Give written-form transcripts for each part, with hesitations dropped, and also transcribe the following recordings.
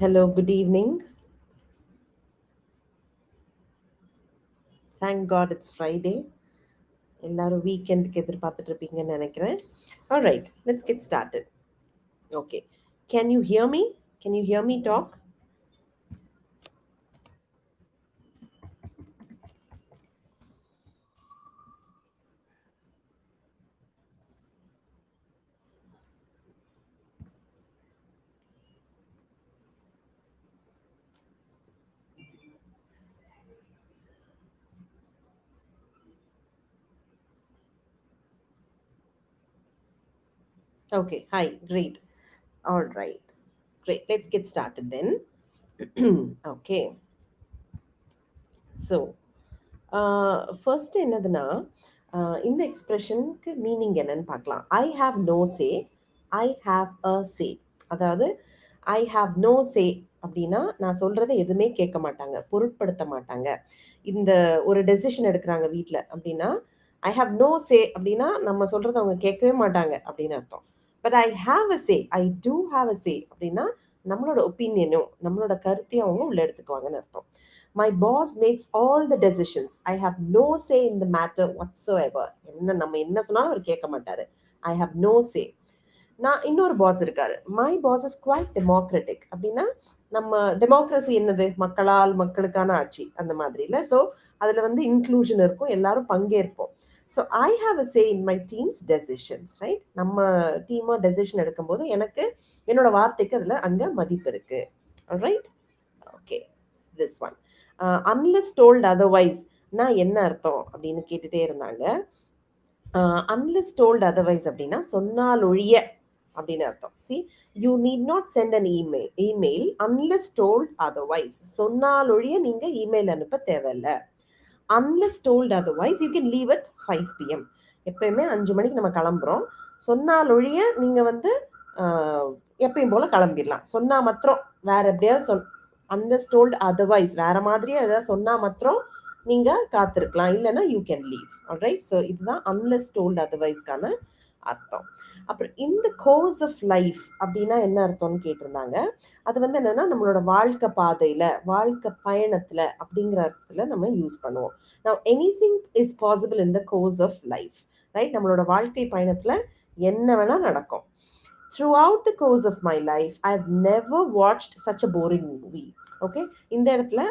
Hello, good evening. Thank God it's Friday. எல்லாரும் வீக்கெண்டுக்கு எதிர்பார்த்துட்டு இருப்பீங்கன்னு நினைக்கிறேன். All right, let's get started. Okay. Can you hear me? Can you hear me talk? Okay. Hi. Great. All right. Great. Let's get started then. Okay. So, first என்னதுன்னா இந்த எக்ஸ்பிரஷனுக்கு meaning என்னன்னு பார்க்கலாம். I have no say, I have a say. அதாவது I have no சே அப்படின்னா நான் சொல்றதை எதுவுமே கேட்க மாட்டாங்க, பொருட்படுத்த மாட்டாங்க. இந்த ஒரு டெசிஷன் எடுக்கிறாங்க வீட்டில் அப்படின்னா ஐ ஹாவ் நோ சே அப்படின்னா நம்ம சொல்றதை அவங்க கேட்கவே மாட்டாங்க அப்படின்னு அர்த்தம். But I have a say, I do have a say அப்படின்னா நம்மளோட ஒப்பீனியனும் நம்மளோட கருத்தையும் அவங்க உள்ள எடுத்துக்குவாங்கன்னு அர்த்தம். My boss makes all the decisions. I have no say in the matter whatsoever. என்ன நம்ம என்ன சொன்னாலும் அவர் கேட்க மாட்டாரு. I have no say. நான் இன்னொரு பாஸ் இருக்காரு. My boss is quite democratic அப்படின்னா நம்ம டெமோக்ரஸி என்னது, மக்களால் மக்களுக்கான ஆட்சி அந்த மாதிரி இல்லை. ஸோ அதில் வந்து இன்க்ளூஷன் இருக்கும், எல்லாரும் பங்கேற்போம். So I have a say in my team's decisions, right? நம்ம டீமாக டெசிஷன் எடுக்கும்போது எனக்கு என்னோட வார்த்தைக்கு அதில் அங்கே மதிப்பு இருக்கு. Right? Okay, this one. Unless told otherwise நான் என்ன அர்த்தம் அப்படின்னு கேட்டுட்டே இருந்தாங்க. அன்லெஸ் டோல்ட் அதர்வைஸ் அப்படின்னா சொன்னால் ஒழிய அப்படின்னு அர்த்தம். See, you need not send an email unless told otherwise. சொன்னால் ஒழிய நீங்க இமெயில் அனுப்ப தேவையில்லை. Unless told otherwise you can leave at 5 PM. எப்பயுமே 5 மணிக்கு நம்ம கிளம்புறோம். சொன்னால் ஒழிய நீங்க வந்து எப்பயும் போல கிளம்பிடலாம். சொன்னா மாத்திரம் வேற எப்படியாவது அன்லெஸ் டோல்ட் அதர்வைஸ் வேற மாதிரியே ஏதாவது சொன்னா மாத்திரம் நீங்க காத்திருக்கலாம், இல்லைன்னா you can leave. Alright? So இதுதான் அன்லெஸ் டோல்ட் அதர்வைஸ்க்கான அர்த்தம். அப்புறம் இந்த கோர்ஸ் ஆஃப் லைஃப் அப்படின்னா என்ன அர்த்தம்னு கேட்டிருந்தாங்க. அது வந்து என்னன்னா நம்மளோட வாழ்க்கை பாதையில, வாழ்க்கை பயணத்துல அப்படிங்கிற அர்த்தத்துல நம்ம யூஸ் பண்ணுவோம். Now anything is possible in the course of life, right? நம்மளோட வாழ்க்கை பயணத்துல என்ன வேணா நடக்கும். Throughout the course of my life, I've never watched such a boring movie. Okay, இந்த இடத்துல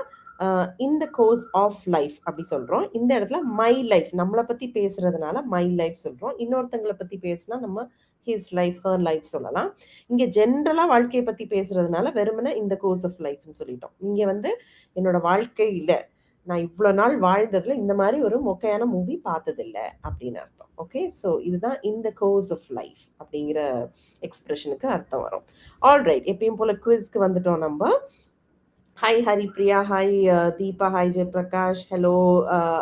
இந்த கோர்ஸ் ஆஃப் லைஃப் அப்படி சொல்றோம். இந்த இடத்துல மை லைஃப் நம்மளை பத்தி பேசுறதுனால மை லைஃப் சொல்றோம். இன்னொருத்தங்களை பத்தி பேசினா நம்ம ஹிஸ் லைஃப், ஹர் லைஃப் சொல்லலாம். இங்க ஜென்ரலா வாழ்க்கையை பத்தி பேசுறதுனால வெறுமனே இந்த கோர்ஸ் ஆஃப் லைஃப்னு சொல்லிட்டோம். இங்க வந்து என்னோட வாழ்க்கையில நான் இவ்வளோ நாள் வாழ்ந்ததுல இந்த மாதிரி ஒரு மொக்கையான மூவி பார்த்ததில்லை அப்படின்னு அர்த்தம். ஓகே, ஸோ இதுதான் இந்த கோர்ஸ் ஆஃப் லைஃப் அப்படிங்கிற எக்ஸ்பிரஷனுக்கு அர்த்தம் வரும். ஆல்ரைட், எப்பயும் போல குவிஸ்க்கு வந்துட்டோம் நம்ம. Hi Haripriya, hi Deepa, hi Jayprakash, hello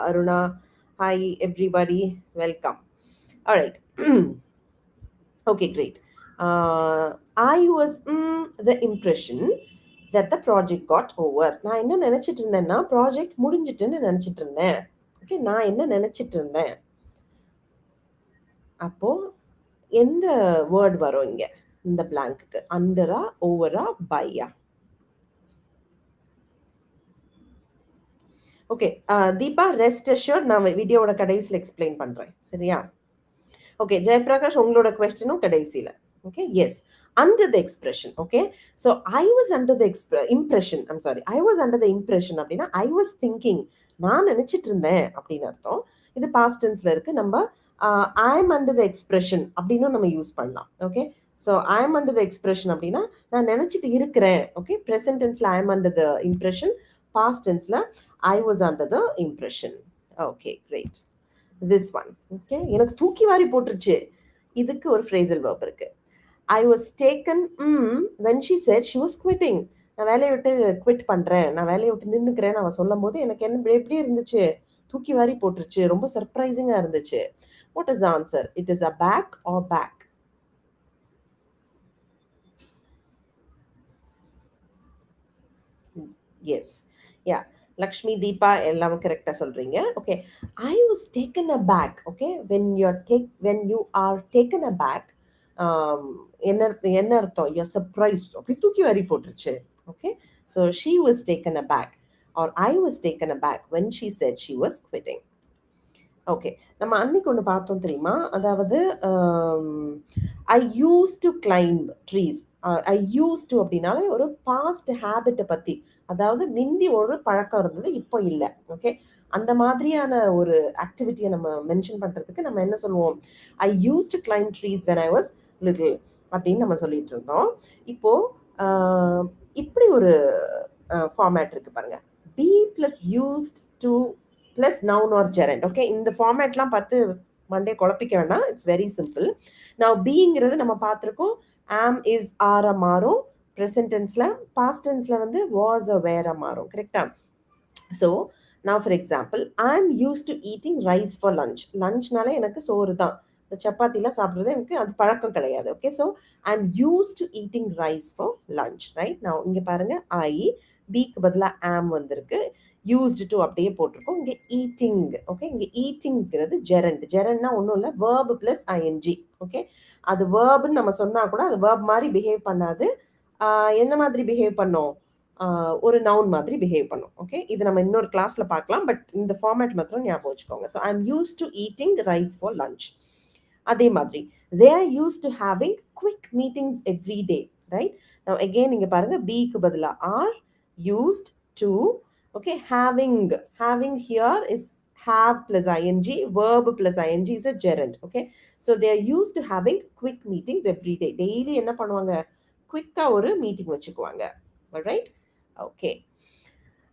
Aruna, hi everybody, welcome. All right. Okay, great. I was the impression that the project got over. நான் என்ன நினைச்சிட்டு இருந்தேன்னா ப்ராஜெக்ட் முடிஞ்சிட்டுன்னு நினைச்சிட்டு இருந்தேன். ஓகே, நான் என்ன நினைச்சிட்டு இருந்தேன். அப்போ எந்த வேர்ட் வரும் இங்க இந்த பிளாங்க்கு? அண்டரா, ஓவரா, பையா? ஓகே தீபா, ரெஸ்ட் அஷ்யூர்ட் நான் வீடியோவோட கடைசியில் எக்ஸ்பிளைன் பண்றேன், சரியா? ஓகே ஜெயபிரகாஷ், உங்களோட கொஸ்டினும் கடைசியில். Okay, yes, under the expression. Okay, so I was under the impression, I'm sorry, I was under the impression அப்படின்னா I was thinking, நான் நினைச்சிட்டு இருந்தேன் அப்படின்னு அர்த்தம். இது பாஸ்ட் டென்ஸ்ல இருக்கு. நம்ம I am under the expression அப்படின்னு நம்ம யூஸ் பண்ணலாம். Okay, so I am under the expression அப்படின்னா நான் நினைச்சிட்டு இருக்கிறேன். ஓகே, ப்ரெசன்ட் டென்ஸ்ல I am under the impression, past tenseல I was under the impression. Okay, great. This one. Okay, எனக்கு தூக்கி வாரி போட்டுருச்சு. இதுக்கு ஒரு phrasal verb இருக்கு. I was taken when she said she was quitting. நான் வேலையை விட்டு குவிட் பண்றேன், நான் வேலையை விட்டு நின்னுக்கிறேன்னு அவன் சொல்லும் போது எனக்கு என்ன எப்படி இருந்துச்சு? தூக்கி வாரி போட்டுருச்சு, ரொம்ப சர்ப்ரைசிங்கா இருந்துச்சு. What is the answer? It is aback or back? Yes. Yeah. Lakshmi, Deepa, எல்லாம் கரெக்டா சொல்றீங்க. Okay, I was taken aback. Okay, when you are taken aback, என்ன அர்த்தம்? You're surprised. அப்படி தூக்கி வாரி போட்டுருச்சு. Okay, so she was taken aback, or I was taken aback when she said she was quitting. Okay. நம்ம அன்னைக்கு ஒண்ணு பார்த்தோம் தெரியுமா? அதாவது ஐ used to climb trees. I used to அப்படின்னாலே ஒரு பாஸ்ட் ஹேபிட்ட பத்தி. அதாவது மிந்தி ஒரு பழக்கம் இருந்தது, இப்போ இல்ல. ஓகே. அந்த மாதிரியான ஒரு ஆக்டிவிட்டிய நம்ம மென்ஷன் பண்றதுக்கு நம்ம என்ன சொல்லுவோம்? ஐ used to climb trees when I was little அப்படின்னு நம்ம சொல்லிட்டு இருந்தோம். இப்போ அ இப்படி ஒரு ஃபார்மேட் இருக்கு பாருங்க. B plus used to plus noun or gerund. Okay, இந்த ஃபார்மேட்லாம் பார்த்து மண்டே குழப்பிக்க வேண்டாம். It's very simple. நான் பீங்கிறது நம்ம பார்த்துருக்கோம். ஆம் இஸ் ஆர மாறும் ப்ரெசன்ட் டென்ஸ்ல. பாஸ்ட் டென்ஸ்ல வந்து வாஸ் வேற மாறும். கரெக்டா? ஸோ நான் for example I am use to eating rice for lunch. லஞ்ச்னாலே எனக்கு சோறு தான். இந்த சப்பாத்திலாம் சாப்பிட்றது எனக்கு அது பழக்கம் கிடையாது. Okay, so I am use to eating rice for lunch. Right? நான் இங்கே பாருங்க, ஐ பிக்கு பதிலாக ஆம் வந்திருக்கு. யூஸ்டு டு அப்படியே போட்டிருக்கோம். இங்கே ஈட்டிங். ஓகே, இங்கே ஈட்டிங்கிறது ஜெரண்ட். ஜெரண்ட்னா ஒன்றும் இல்லை, வேர்பு பிளஸ் ஐஎன்ஜி. ஓகே, அது வேர்புன்னு நம்ம சொன்னா கூட அது வேர்ப் மாதிரி பிஹேவ் பண்ணாது. என்ன மாதிரி பிஹேவ் பண்ணோம்? ஒரு நவுன் மாதிரி பிஹேவ் பண்ணும். ஓகே, இது நம்ம இன்னொரு கிளாஸ்ல பார்க்கலாம். பட் இந்த ஃபார்மேட் மாத்திரம் ஞாபகம் வச்சுக்கோங்க. So I am use to eating rice for lunch. அதே மாதிரி they are use to having quick meetings every day. Right? Now again இங்க பாருங்க, பிக்கு பதிலா are, used to. Okay, having here is have plus ing, verb plus ing is a gerund. Okay, so they are used to having quick meetings every day. Daily என்ன பண்ணுவாங்க? குவிக்கா ஒரு meeting வச்சுக்குவாங்க. Alright? Okay.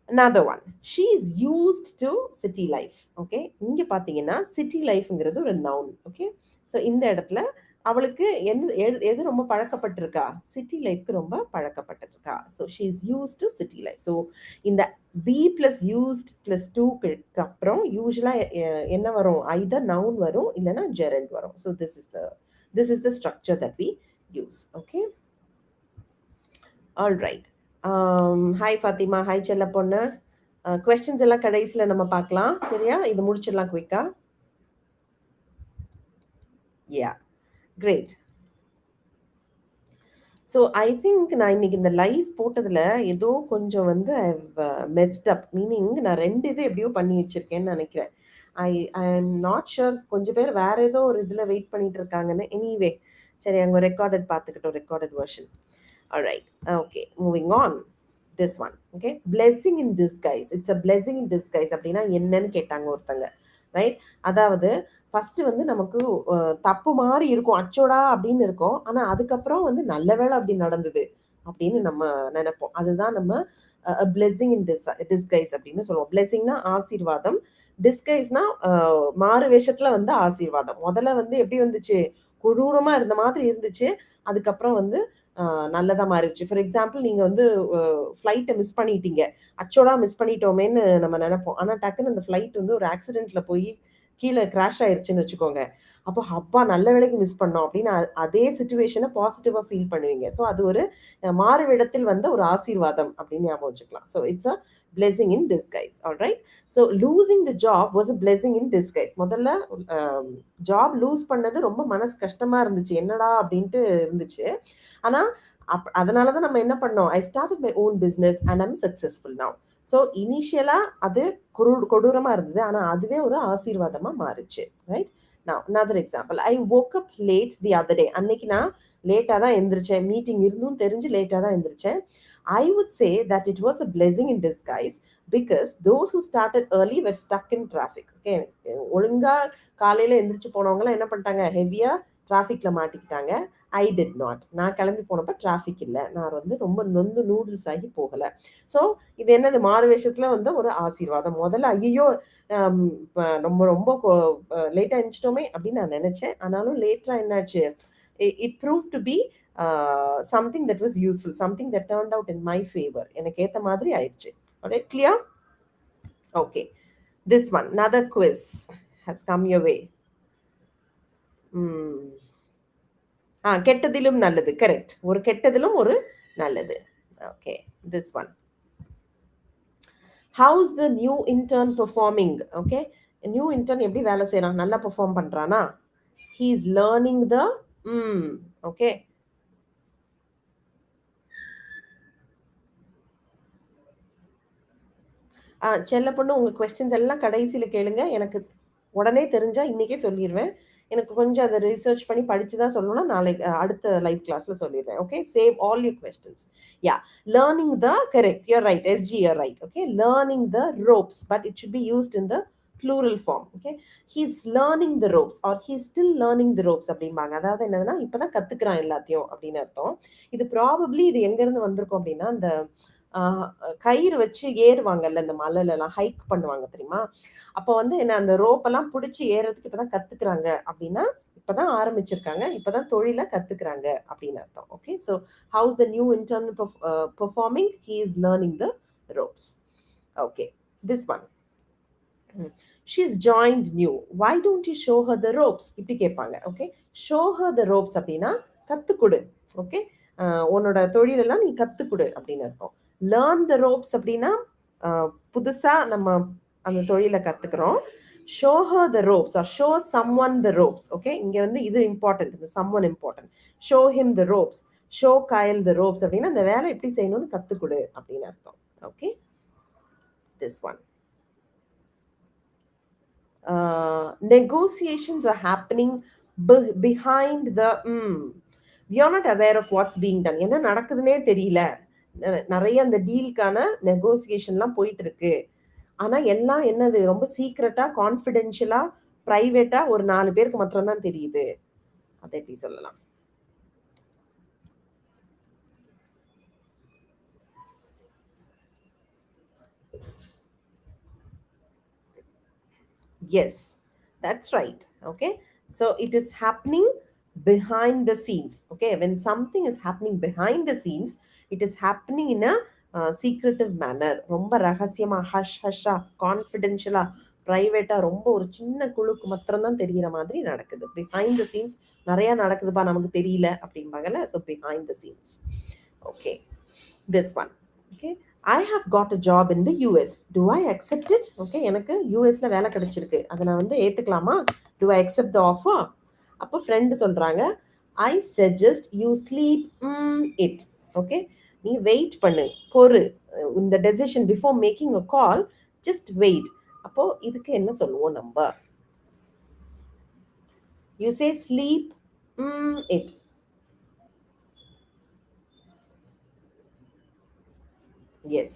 Another one. She is used to city life. Okay, இங்க பாத்தீங்கன்னா city lifeங்கிறது ஒரு noun. Okay, so இந்த இடத்துல அவளுக்கு எது ரொம்ப பழக்கப்பட்டிருக்கா? சிட்டி லைஃப்க்கு ரொம்ப பழக்கப்பட்டிருக்கா. So she is used to city life. So இந்த பி பிளஸ் யூஸ்ட் பிளஸ் டூக்கு அப்புறம் யூஸ்வலாக என்ன வரும்? ஐதர் நவுன் வரும், இல்லைன்னா ஜெரண்ட் வரும். So this is the structure that we use. Okay, all right. Hi Fatima, hi செல்ல பொண்ணு. கொஸ்டின்ஸ் எல்லாம் கடைசியில் நம்ம பார்க்கலாம். சரியா? இது முடிச்சிடலாம் குயிக்கா. யா, கிரேட். ஸோ ஐ திங்க் நான் இன்னைக்கு இந்த லைவ் போட்டதில் ஏதோ கொஞ்சம் வந்து ஐவ் மெஸ்ட் அப். மீனிங் நான் 2 இது எப்படியோ பண்ணி வச்சுருக்கேன்னு நினைக்கிறேன். I am not sure. கொஞ்சம் பேர் வேற ஏதோ ஒரு இதில் வெயிட் பண்ணிட்டு இருக்காங்கன்னு. எனிவே, சரி, அங்கே ரெக்கார்டட் பார்த்துக்கிட்டோம், recorded version. Alright, okay, moving on. This one. Okay, blessing in disguise. It's a blessing in disguise அப்படின்னா என்னன்னு கேட்டாங்க ஒருத்தங்க. ரைட்? அதாவது ஃபர்ஸ்ட் வந்து நமக்கு தப்பு மாதிரி இருக்கும், அச்சோடா அப்படின்னு இருக்கும். ஆனா அதுக்கப்புறம் வந்து நல்ல வேளை அப்படி நடந்தது அப்படின்னு நம்ம நினைப்போம். அதுதான் நம்ம பிளெஸிங் இன் டிஸ்கைஸ் அப்படின்னு சொல்லுவோம். பிளெஸிங்னா ஆசீர்வாதம், டிஸ்கைஸ்னா மாறு வேஷத்துல வந்து ஆசீர்வாதம். முதல்ல வந்து எப்படி வந்துச்சு? கொடூரமா இருந்த மாதிரி இருந்துச்சு. அதுக்கப்புறம் வந்து நல்லதா மாறிடுச்சு. ஃபார் எக்ஸாம்பிள், நீங்க வந்து ஃப்ளைட்டை மிஸ் பண்ணிட்டீங்க. அச்சோடா மிஸ் பண்ணிட்டோமேன்னு நம்ம நினைப்போம். ஆனா டக்குன்னு அந்த ஃப்ளைட் வந்து ஒரு ஆக்சிடென்ட்ல போய் கீழே கிராஷ் ஆயிருச்சுன்னு வச்சுக்கோங்க. அப்போ அப்பா நல்ல வேளைக்கு மிஸ் பண்ணோம் அப்படின்னு அதே சிச்சுவேஷனை பாசிட்டிவா ஃபீல் பண்ணுவீங்க. ஸோ அது ஒரு மாறுவிடத்தில் வந்த ஒரு ஆசீர்வாதம் அப்படின்னு ஞாபகம் வச்சுக்கலாம். So it's a blessing in disguise. Alright? So losing the job was a blessing in disguise. முதல்ல ஜாப் லூஸ் பண்ணது ரொம்ப மனசு கஷ்டமா இருந்துச்சு, என்னடா அப்படின்ட்டு இருந்துச்சு. ஆனா அதனால தான் நம்ம என்ன பண்ணோம்? I started my own business and I'm successful now. So இனிஷியலா அது கொடூரமா இருந்தது, ஆனா அதுவே ஒரு ஆசீர்வாதமா மாறுச்சு. Right? Now another example. I woke up late the other day. அன்னைக்கு நான் லேட்டா தான் எந்திரிச்சேன். மீட்டிங் இருந்தும் தெரிஞ்சு லேட்டா தான் எந்திரிச்சேன். I would say that it was a blessing in disguise because those who started early were stuck in traffic. Okay, ஒழுங்கா காலையில எந்திரிச்சு போனவங்க என்ன பண்ணிட்டாங்க? ஹெவியா டிராஃபிக்ல மாட்டிக்கிட்டாங்க. I did not. நான் கிளம்பி போனப்ப டிராஃபிக் இல்லை. நான் வந்து ரொம்ப நொந்து நூடுல்ஸ் ஆகி போகல. ஸோ இது என்னது? மாறு வேஷத்துல வந்து ஒரு ஆசீர்வாதம். முதல்ல ஐயோ ரொம்ப ரொம்ப லேட்டா எழுந்துட்டோமே அப்படின்னு நான் நினைச்சேன். ஆனாலும் லேட்டரா என்னாச்சு? It prove to be something that was useful, something that turned out in my favour. எனக்கு ஏத்த மாதிரி ஆயிடுச்சு. Alright, clear? Okay, this one, another quiz has come your way. கெட்டதிலும் நல்லது. கரெக்ட். ஒரு கெட்டதிலும் ஒரு நல்லது. Okay, this one. House the new intern performing? Okay, new intern எப்படி வேலை செய்யறான்? நல்லா பெர்ஃபார்ம் பண்றானா? He is learning the okay. செல்ல பொண்ணு உங்க கொஸ்டின்ஸ் எல்லாம் கடைசியில கேளுங்க. எனக்கு உடனே தெரிஞ்சா இன்னைக்கே சொல்லிருவேன். எனக்கு கொஞ்சம் அத ரிசர்ச் பண்ணி படிச்சு தான் சொல்லணும்னா, நாளைக்கு அடுத்த லைவ் கிளாஸ்ல சொல்லிருவேன். Okay. Save all your questions. Yeah. Learning the correct. You are right. SG you are right. Okay. Learning the ropes, but it should be used in the plural form. Okay. He's learning the ropes or he's still learning the ropes அப்படிம்பாங்க. அதாவது என்னதுன்னா, இப்பதான் கத்துக்கிறான் எல்லாத்தையும் அப்படின்னு அர்த்தம். இது probably இது எங்க இருந்து வந்திருக்கும் அப்படின்னா, இந்த ஆ கயிறு வச்சு ஏறுவாங்கல்ல இந்த மலைலலாம் ஹைக் பண்ணுவாங்க தெரியுமா? அப்ப வந்து என்ன அந்த ரோப்பெல்லாம் புடிச்சு ஏறுறதுக்கு இப்பதான் கத்துக்கிறாங்க அப்படின்னா, இப்பதான் ஆரம்பிச்சிருக்காங்க. இப்பதான் தொழில கத்துக்கிறாங்க அப்படின்னு அர்த்தம். Okay. So how's the new intern performing? He is learning the ropes. Okay. This one. She's joined new. Why don't you show her the ropes? இப்படி கேட்பாங்க. Okay. Show her the ropes அப்படின்னா கத்துக்கொடு. ஓகே. உன்னோட தொழிலெல்லாம் நீ கத்துக்கொடு அப்படின்னு அர்த்தம். Learn the ropes அப்படின்னா புதுசா நம்ம அந்த தொழிலை கத்துக்கிறோம். Show her the ropes or show someone the ropes. Okay. இங்க வந்து இது இம்பார்ட்டன்ட். இந்த someone important. Show him the ropes. Show Kayal the ropes அப்படின்னா அந்த வேலை எப்படி செய்யணும்னு கத்துக்கொடு அப்படின்னு அர்த்தம். Okay. This one. Negotiations are happening behind the we are not aware of what's being done. என்ன நடக்குதுன்னே தெரியல. நிறைய அந்த டீலுக்கான நெகோசியேஷன்லாம் போயிட்டு இருக்கு. ஆனா எல்லாம் என்னது ரொம்ப சீக்ரெட்டா கான்ஃபிடென்ஷியலா பிரைவேட்டா ஒரு 4 பேருக்கு மாத்திரம் தான் தெரியுது. அதை எப்படி சொல்லலாம்? Yes, that's right. Okay. So it is happening behind the scenes. Okay. When something is happening behind the scenes, it is happening in a secretive manner. ரொம்ப ரகசியமா ஹஷ் ஹஷ்ஷா கான்ஃபிடென்ஷியலா பிரைவேட்டா ரொம்ப ஒரு சின்ன குழுக்கு மாத்திரம் தான் தெரிகிற மாதிரி நடக்குது. பிஹைண்ட் த சீன்ஸ் நிறைய நடக்குதுப்பா நமக்கு தெரியல அப்படிம்பாங்கல்ல. So behind the scenes. Okay. This one. Okay. I have got a job in the US. Do I accept it? Okay. எனக்கு யூஎஸ்ல வேலை கிடைச்சிருக்கு. அதை நான் வந்து ஏத்துக்கலாமா? Do I accept the offer? அப்போ ஃப்ரெண்டு சொல்றாங்க, I suggest you sleep it. Okay. நீ வெயிட் பண்ணு, பொறு. இந்த decision before making a call just wait. அப்போ இதுக்கு என்ன சொல்லுவோம் நம்ம? You say sleep it. Yes,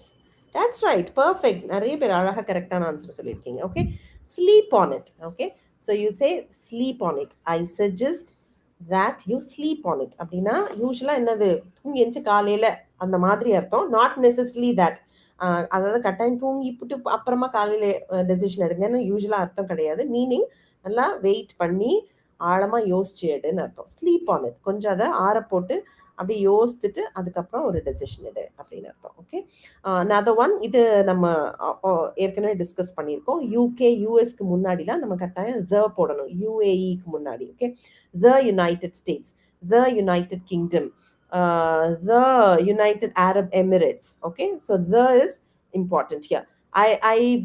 that's right. Perfect. நிறைய பேர் அழகா கரெக்டான ஆன்சர் சொல்லியிருக்கீங்க. Okay. Sleep on it. Okay. So you say sleep on it. I suggest that you sleep on it அப்படின்னா யூஸ்வலாக என்னது தூங்கி எந்திச்சு காலையில் அந்த மாதிரி அர்த்தம். நாட் நெசஸ்லி தட் அதாவது கட்டாயம் தூங்கிப்புட்டு அப்புறமா காலையில் டெசிஷன் எடுங்கன்னு யூஸ்வலாக அர்த்தம் கிடையாது. மீனிங் நல்லா வெயிட் பண்ணி ஆழமாக யோசிச்சு எடுன்னு அர்த்தம். Sleep on it. கொஞ்சம் அதை ஆற போட்டு அப்படி யோசித்துட்டு அதுக்கப்புறம் ஒரு டெசிஷன் எடு அப்படின்னு அர்த்தம். ஓகே. another one. இது நம்ம ஏற்கனவே டிஸ்கஸ் பண்ணியிருக்கோம். யூகே யூஎஸ்க்கு முன்னாடிலாம் நம்ம கட்டாயம் த போடணும். யூஏஇக்கு முன்னாடி. Okay. The United states, the United kingdom, the United Arab Emirates. Okay. So the is important here. I've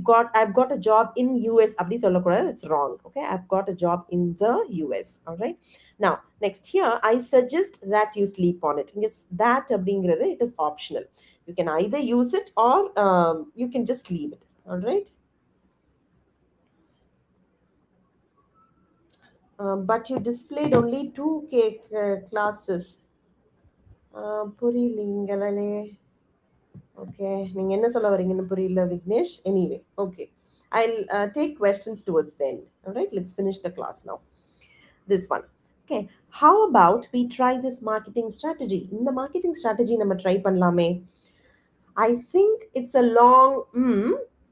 got a job in US. அப்படி சொல்லக்கூடாது. It's wrong. Okay. I've got a job in the US. All right. Now, next here, I suggest that you sleep on it. Yes, that அப்படிங்கிறது it is optional. You can either use it or you can just leave it. All right. But you displayed only 2K classes. புரியலீங்களே. Okay. நீங்க என்ன சொல்ல வரீங்கன்னு புரியல Vignesh. Anyway, okay. I'll take questions towards the end. All right. Let's finish the class now. This one. Okay. How about we try this marketing strategy? இந்த marketing strategy நம்ம try பண்ணலாமே. I think it's a long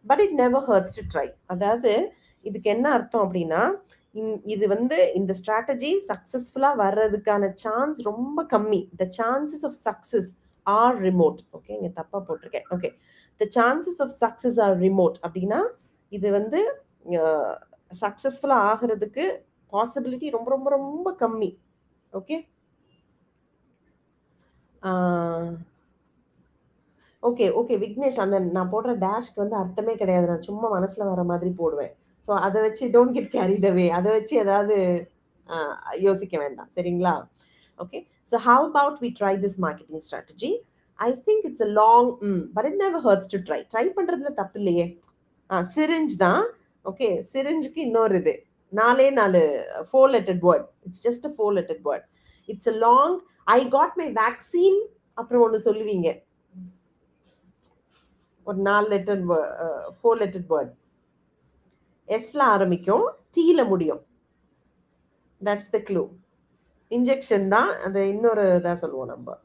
but it never hurts to try. அதாவது இதுக்கு என்ன அர்த்தம் அப்படின்னா, இது வந்து இந்த ஸ்ட்ராட்டஜி சக்சஸ்ஃபுல்லா வர்றதுக்கான சான்ஸ் ரொம்ப கம்மி. The chances of success are remote. Okay. இங்க தப்பா போட்டிருக்கேன். Okay. The chances of success are remote அப்படின்னா இது வந்து சக்சஸ்ஃபுல்லா ஆகிறதுக்கு பாசிபிலிட்டி ரொம்ப ரொம்ப ரொம்ப கம்மி. ஓகே. ஓகே. ஓகே. விக்னேஷ், அந்த நான் போடுற டேஷ்க்கு வந்து அர்த்தமே கிடையாது. நான் சும்மா மனசுல வர மாதிரி போடுவேன். ஸோ அதை வச்சு டோன்ட் கெட் கேரிட் அவே. அதை வச்சு ஏதாவது யோசிக்க வேண்டாம். சரிங்களா? Okay. So how about we try this marketing strategy? I think it's a long but it never hurts to try. Try பண்றதுல தப்பு இல்லையே. syringe தான். ஓகே, syringeக்கு இன்னொரு இது. நாலே நாலு four lettered word. It's just a four lettered word. It's a long, I got my vaccine அப்புறம் ஒன்னு சொல்லுவீங்க. ஒரு நாலு லெட்டர் ஃபோர் லெட்டர் வேர்ட். எஸ்ல ஆரம்பிக்கும், டீல முடியும். That's the clue. இன்ஜெக்ஷன் தான், அது இன்னொரு இதாக சொல்லுவோம் நம்ம.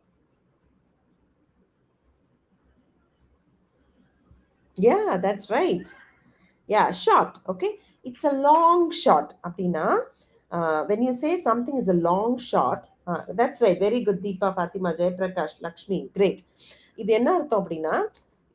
Yeah, that's right. Yeah, short. Okay, it's a long shot அப்படின்னா when you say something is a long shot, that's right, very good Deepa, Fatima, Jayaprakash, Lakshmi, great. இது என்ன அர்த்தம் அப்படின்னா,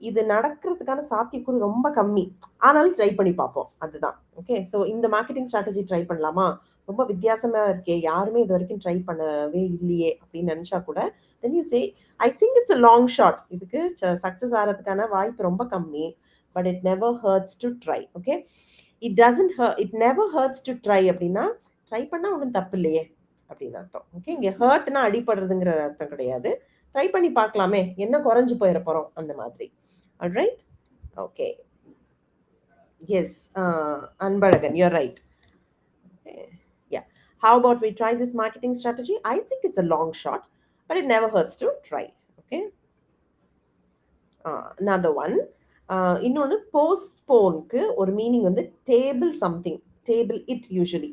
இது நடக்கிறதுக்கான சாத்தியக்கூறு ரொம்ப கம்மி, ஆனாலும் ட்ரை பண்ணி பார்ப்போம், அதுதான். ஓகே, ஸோ இந்த மார்க்கெட்டிங் ஸ்ட்ராட்டஜி ட்ரை பண்ணலாமா, ரொம்ப வித்தியாசமா இருக்கே, யாருமே இது வரைக்கும் ட்ரை பண்ணவே இல்லையே அப்படின்னு நினைச்சா கூட, then you say I think it's a long shot, இதுக்கு சக்ஸஸ் ஆகிறதுக்கான வாய்ப்பு ரொம்ப கம்மி, but it never hurts to try. Okay, it never hurts to try அப்படின்னா ட்ரை பண்ணா ஒன்றும் தப்பு இல்லையே அப்படின்னு அர்த்தம். ஓகே, இங்கே ஹர்ட்னா அடிபடுறதுங்கிற அர்த்தம் கிடையாது. ட்ரை பண்ணி பார்க்கலாமே, என்ன குறைஞ்சு போயிட போறோம் அந்த மாதிரி. Alright, okay, yes, Anbazhagan, your right. Yeah, how about we try this marketing strategy? I think it's a long shot, but it never hurts to try. Okay, another one. இன்னொன்று போஸ்ட்போனுக்கு ஒரு மீனிங் வந்து table something, table it usually.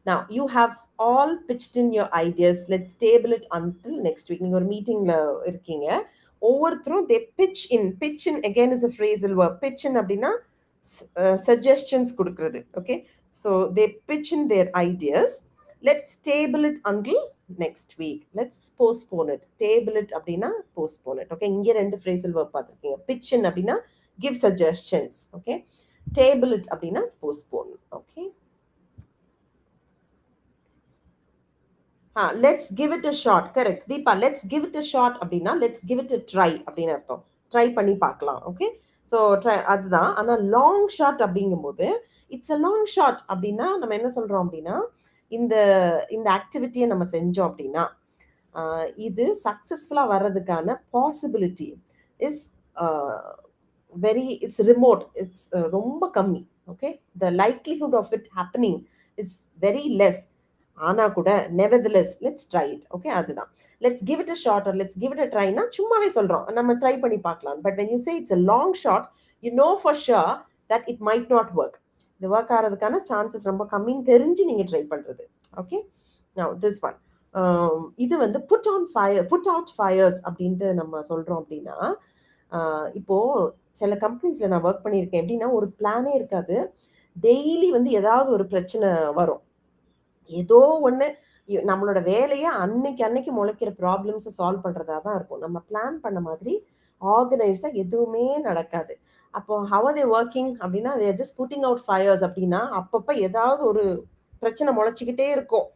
Now you have all pitched in your ideas, let's table it until next week. நீங்கள் ஒரு மீட்டிங்கில் இருக்கீங்க, ஒவ்வொருத்தரும் they pitch in again is a phrasal verb. pitch in அப்படின்னா suggestions கொடுக்கிறது. Okay, so they pitch in their ideas, let's table it until next week, let's postpone it. Table it அப்படின்னா postpone it. Okay, இங்கே ரெண்டு phrasal verb பார்த்துருக்கீங்க. pitch in அப்படின்னா give suggestions. Okay, table it அப்படின்னா postpone. Okay, let's give it a shot. Correct, Deepa, let's give it a shot அப்படின்னா let's give it a try அப்படின்னு அர்த்தம். Try பண்ணி பார்க்கலாம். ஓகே, ஸோ அதுதான். ஆனால் லாங் ஷாட் அப்படிங்கும்போது இட்ஸ் அ லாங் ஷாட் அப்படின்னா நம்ம என்ன சொல்கிறோம் அப்படின்னா, இந்த இந்த ஆக்டிவிட்டியை நம்ம செஞ்சோம் அப்படின்னா இது சக்ஸஸ்ஃபுல்லாக வர்றதுக்கான possibility is very, it's remote, it's ரொம்ப கம்மி. Okay, the likelihood of it happening is very less. ஆனால் கூட nevertheless let's try it. Okay, அதுதான் let's give it a shot or let's give it a ட்ரைனா சும்மாவே சொல்கிறோம், நம்ம ட்ரை பண்ணி பார்க்கலாம். But when you say it's a long shot, you know for sure that it might not work. இது work ஆகிறதுக்கான chances ரொம்ப கம்மின்னு தெரிஞ்சு நீங்கள் ட்ரை பண்ணுறது. ஓகே, நவ் திஸ் ஒன், இது வந்து புட் அவுட் ஃபயர்ஸ் அப்படின்ட்டு நம்ம சொல்கிறோம் அப்படின்னா, இப்போது சில கம்பெனிஸில் நான் ஒர்க் பண்ணியிருக்கேன். எப்படின்னா ஒரு பிளானே இருக்காது, டெய்லி வந்து ஏதாவது ஒரு பிரச்சனை வரும். ஏதோ ஒன்று நம்மளோட வேலையை அன்னைக்கு முளைக்கிற ப்ராப்ளம்ஸை சால்வ் பண்ணுறதா தான் இருக்கும். நம்ம பிளான் பண்ண மாதிரி ஆர்கனைஸ்டாக எதுவுமே நடக்காது. அப்போ ஹவ் ஆர் தே ஒர்க்கிங் அப்படின்னா, they are just putting out fires அப்படின்னா அப்பப்போ ஏதாவது ஒரு பிரச்சனை முளைச்சிக்கிட்டே இருக்கும்,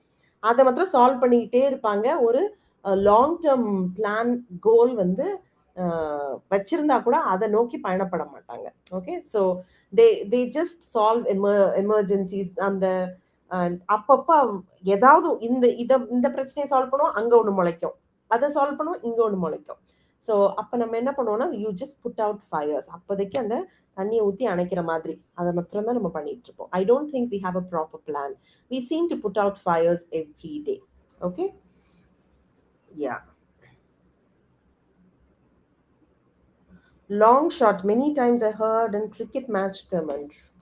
அதை மாத்திரம் சால்வ் பண்ணிக்கிட்டே இருப்பாங்க. ஒரு லாங் டேர்ம் பிளான் கோல் வந்து வச்சிருந்தா கூட அதை நோக்கி பயணப்பட மாட்டாங்க. Okay, so they just solve emergencies. அந்த அப்பப்போ ஏதாவது இந்த பிரச்சனையை சால்வ் பண்ணுவோம், அங்கே ஒன்று முளைக்கும், அதை சால்வ் பண்ணுவோம், இங்கே ஒன்று முளைக்கும். ஸோ அப்போ நம்ம என்ன பண்ணுவோம்னா, you just put out fires. அப்போதைக்கு அந்த தண்ணியை ஊற்றி அணைக்கிற மாதிரி அதை மாத்திரம் தான் நம்ம பண்ணிட்டு இருப்போம். I don't think we have a proper plan. We seem to put out fires every day. Okay, yeah, long shot many times I heard in cricket match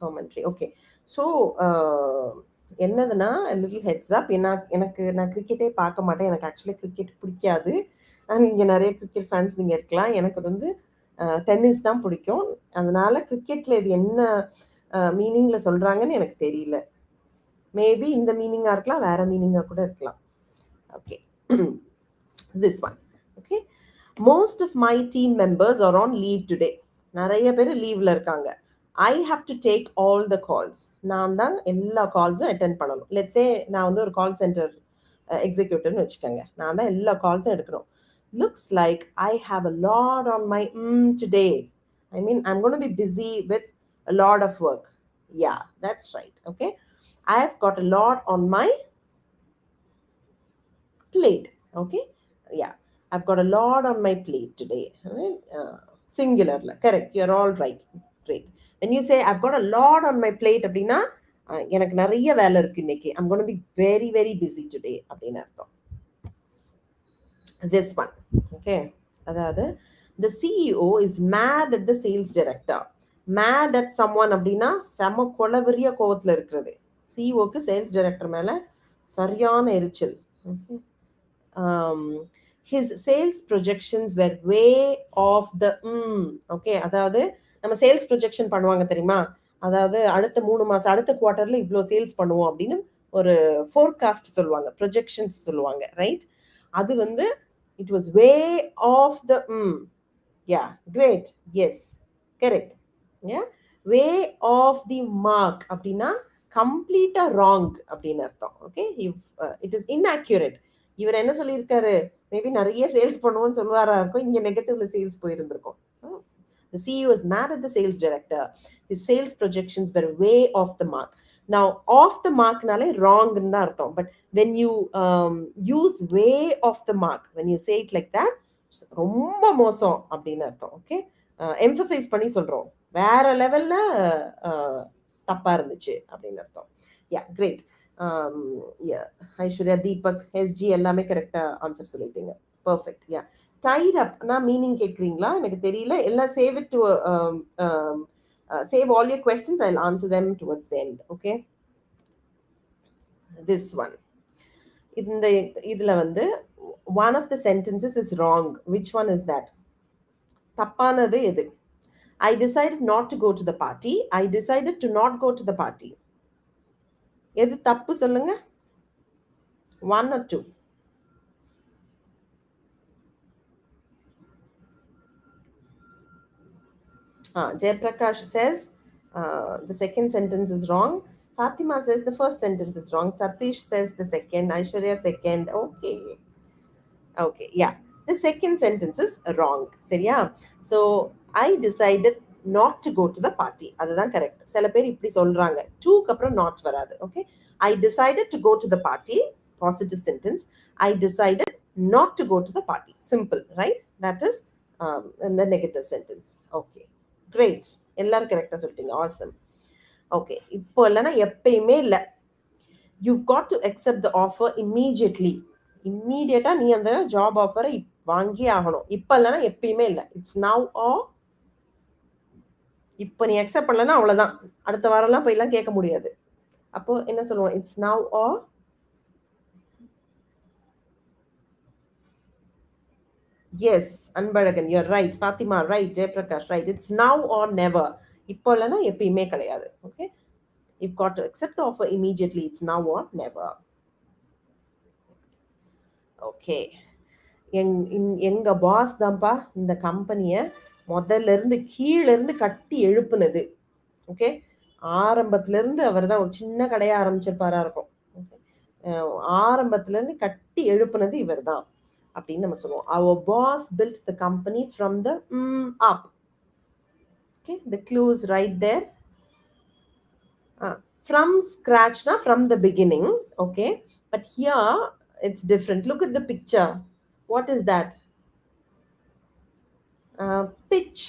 commentary. Okay, so என்னதுன்னா லிட்டில் ஹெட்ஸ் அப். நான் கிரிக்கெட்டே பார்க்க மாட்டேன், எனக்கு actually cricket பிடிக்காது. இங்கே நிறைய cricket fans நீங்கள் இருக்கலாம், எனக்கு வந்து டென்னிஸ் தான் பிடிக்கும். அதனால கிரிக்கெட்டில் இது என்ன மீனிங்கில் சொல்கிறாங்கன்னு எனக்கு தெரியல. மேபி இந்த மீனிங்காக இருக்கலாம், வேற மீனிங்காக கூட இருக்கலாம். Okay, this one. Okay, most of my team members are on leave today. நிறைய பேர் லீவ்ல இருக்காங்க. I have to take all the calls. நான் தான் எல்லா கால்ஸும் அட்டென்ட் பண்ணணும். லெட்ஸே நான் வந்து ஒரு கால் சென்டர் எக்ஸிக்யூட்டிவ்னு வச்சுக்கோங்க, நான் தான் எல்லா கால்ஸும் எடுக்கணும். Looks like I have a lot on my today. I mean, I'm going to be busy with a lot of work. Yeah, that's right. Okay, I've got a lot on my plate. Okay, yeah. I've got a lot on my plate today. Right? Singular. Correct. You're all right. Great. When you say I've got a lot on my plate அப்படின்னா எனக்கு நிறைய வேலை இருக்கு இன்னைக்கு. I'm going to be very very busy today அப்படின்னு அர்த்தம். This one. Okay. அதாவது the CEO is mad at the sales director. Mad at someone அப்படின்னா செம கொலவெறிய கோவத்துல இருக்கிறது. சிஇஓக்கு சேல்ஸ் டைரக்டர் மேல சரியான எரிச்சல். Um, his sales projections were way off the okay. அதாவது நம்ம சேல்ஸ் ப்ரொஜெக்ஷன் பண்ணுவாங்க தெரியுமா? அதாவது அடுத்த 3 மாசம் அடுத்த குவார்ட்டர்ல இவ்வளோ சேல்ஸ் பண்ணுவோம் அப்படின்னு ஒரு ஃபோர்காஸ்ட் சொல்லுவாங்க, ப்ரொஜெக்ஷன்ஸ் சொல்லுவாங்க, ரைட்? அது வந்து it was way off the yeah great yes correct. Yeah way off the mark அப்படின்னா கம்ப்ளீட்டா ராங் அப்படின்னு அர்த்தம். ஓகே. It is inaccurate. இவர் என்ன சொல்லியிருக்காரு? மேபி நிறைய சேல்ஸ் பண்ணுவோம்னு சொல்லுவாரா இருக்கும், இங்க நெகட்டிவ்ல sales போயிருந்திருக்கும். The CEO is mad at the sales director. His sales projections were way off the mark. Now, off the mark nale wrong in the artham. But when you use way off the mark, when you say it like that, ரொம்ப மோசம் அப்படின்னு அர்த்தம். Okay. Emphasise பண்ணி சொல்றோம், வேற லெவல்ல தப்பா இருந்துச்சு அப்படின்னு அர்த்தம். Yeah great. Aishwarya, Deepak, SG எல்லாமே கரெக்டா ஆன்சர் சொல்லிட்டீங்க. பர்ஃபெக்ட். யா tied up நான் மீனிங் கேட்குறீங்களா? எனக்கு தெரியல. எல்லாம் save it to save all your questions. I'll answer them towards the end. Okay. This one. இந்த இதுல வந்து one of the sentences is wrong. Which one is that? தப்பானது எது? I decided not to go to the party. I decided to not go to the party. எது தப்பு சொல்லுங்க? 1 or 2? Jayaprakash says the second sentence is wrong. Fatima says the first sentence is wrong. Satish says the second. Aishwarya second. Okay. Okay. Yeah. The second sentence is wrong. சரியா? So I decided not to go to the party. அதுதான் correct. சில பேர் இப்படி சொல்றாங்க, டூக்கு அப்புறம் not வராது. Okay. I decided to go to the party. Positive sentence. I decided not to go to the party. Simple, right? That is in the negative sentence. Okay. Great. எல்லாரும் கரெக்டா சொல்லிட்டீங்க. Awesome. ஓகே. இப்போ இல்லைன்னா எப்பயுமே இல்லை. You've got to accept the offer immediately. இம்மீடியட்டா நீ அந்த job ஆஃபரை வாங்கி ஆகணும். இப்போ இல்லைன்னா எப்பயுமே இல்லை. It's now or. இப்போ நீ அக்செப்ட் பண்ணலன்னா அவ்வளோதான். அடுத்த வாரம்லாம் போயெல்லாம் கேட்க முடியாது. அப்போ என்ன சொல்லுவோம்? It's now or. Yes Anbazhagan, your right. Fatima right. Jayaprakash right. It's now or never. இப்போ இல்லைன்னா எப்பயுமே கிடையாது. Okay. You've got to accept the offer immediately. It's now or never. Okay. எங்க பாஸ் தான்ப்பா இந்த கம்பெனியை முதல்ல இருந்து கீழே இருந்து கட்டி எழுப்புனது. ஓகே. ஆரம்பத்துல இருந்து அவர் தான் ஒரு சின்ன கடையை ஆரம்பிச்சிருப்பாரா இருக்கும். ஆரம்பத்துல இருந்து கட்டி எழுப்புனது இவர் தான் அப்படின்னு நம்ம சொல்லுவோம். Our boss built the company from the up. Okay. The clue is right there. From scratch, na, from the beginning. Okay. But here it's different. Look at the picture. What is that? Pitch